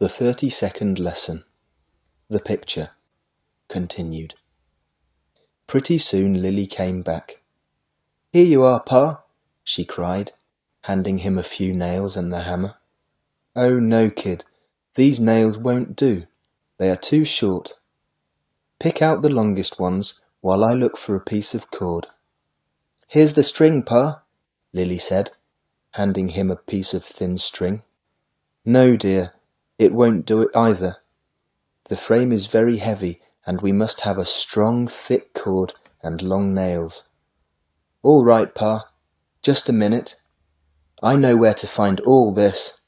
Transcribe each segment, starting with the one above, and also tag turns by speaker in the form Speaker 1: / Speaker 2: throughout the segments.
Speaker 1: The 32nd lesson. The picture. Continued. Pretty soon Lily came back. "Here you are, Pa," she cried, handing him a few nails and the hammer. "Oh no, kid, these nails won't do. They are too short. Pick out the longest ones while I look for a piece of cord." "Here's the string, Pa," Lily said, handing him a piece of thin string. "No, dear, it won't do it either. The frame is very heavy and we must have a strong, thick cord and long nails." "All right, Pa. Just a minute. I know where to find all this."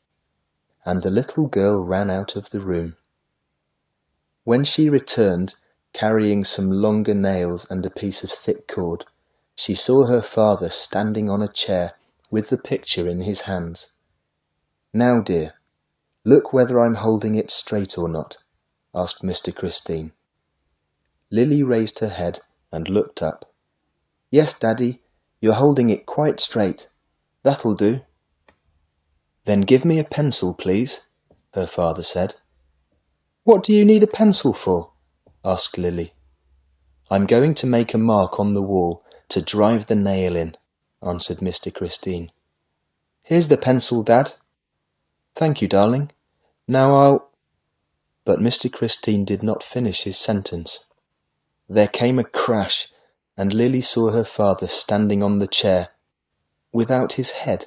Speaker 1: And the little girl ran out of the room. When she returned, carrying some longer nails and a piece of thick cord, she saw her father standing on a chair with the picture in his hands. "Now, dear, look whether I'm holding it straight or not," asked Mr. Christine. Lily raised her head and looked up. "Yes, Daddy, you're holding it quite straight. That'll do." "Then give me a pencil, please," her father said. "What do you need a pencil for?" asked Lily. "I'm going to make a mark on the wall to drive the nail in," answered Mr. Christine. "Here's the pencil, Dad." "Thank you, darling. Now I'll—" But Mr. Christine did not finish his sentence. There came a crash, and Lily saw her father standing on the chair, without his head.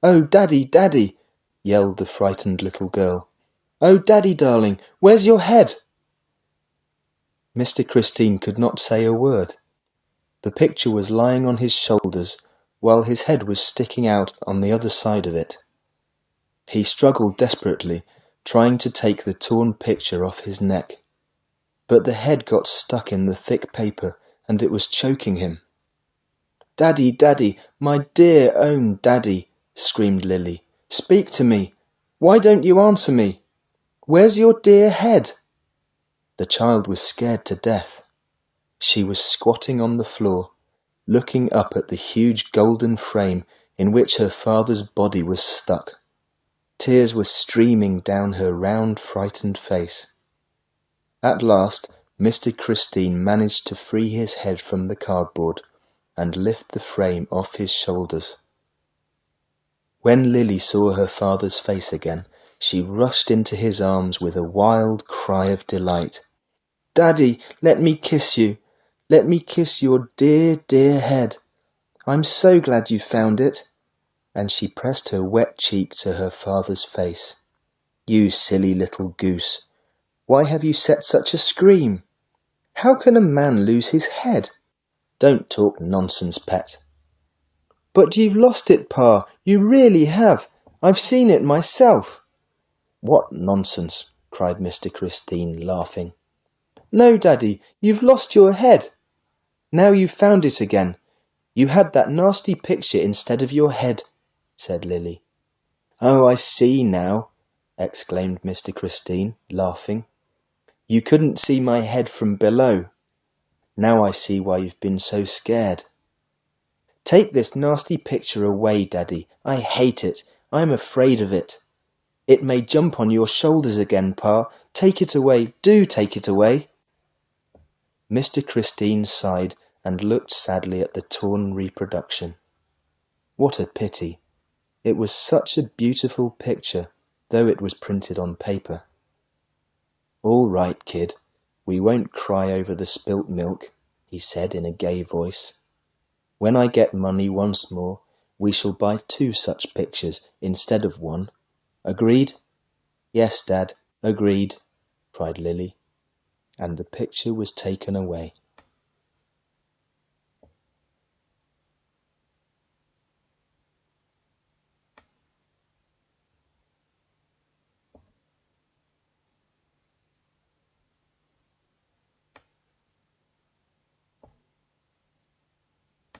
Speaker 1: "Oh, Daddy, Daddy!" yelled the frightened little girl. "Oh, Daddy, darling, where's your head?" Mr. Christine could not say a word. The picture was lying on his shoulders, while his head was sticking out on the other side of it. He struggled desperately, trying to take the torn picture off his neck. But the head got stuck in the thick paper, and it was choking him. "Daddy, Daddy, my dear own Daddy," screamed Lily. "Speak to me. Why don't you answer me? Where's your dear head?" The child was scared to death. She was squatting on the floor, looking up at the huge golden frame in which her father's body was stuck. Tears were streaming down her round, frightened face. At last, Mr. Christine managed to free his head from the cardboard and lift the frame off his shoulders. When Lily saw her father's face again, she rushed into his arms with a wild cry of delight. "Daddy, let me kiss you. Let me kiss your dear, dear head. I'm so glad you found it." And she pressed her wet cheek to her father's face. "You silly little goose. Why have you set such a scream? How can a man lose his head? Don't talk nonsense, pet." "But you've lost it, Pa. You really have. I've seen it myself." "What nonsense," cried Mr. Christine, laughing. "No, Daddy, you've lost your head. Now you've found it again. You had that nasty picture instead of your head," said Lily. "Oh, I see now," exclaimed Mr. Christine, laughing. "You couldn't see my head from below. Now I see why you've been so scared. Take this nasty picture away, Daddy. I hate it. I'm afraid of it. It may jump on your shoulders again, Pa. Take it away. Do take it away." Mr. Christine sighed and looked sadly at the torn reproduction. What a pity. It was such a beautiful picture, though it was printed on paper. "All right, kid. We won't cry over the spilt milk," he said in a gay voice. "When I get money once more, we shall buy 2 such pictures instead of 1. Agreed?" "Yes, Dad, agreed," cried Lily. And the picture was taken away.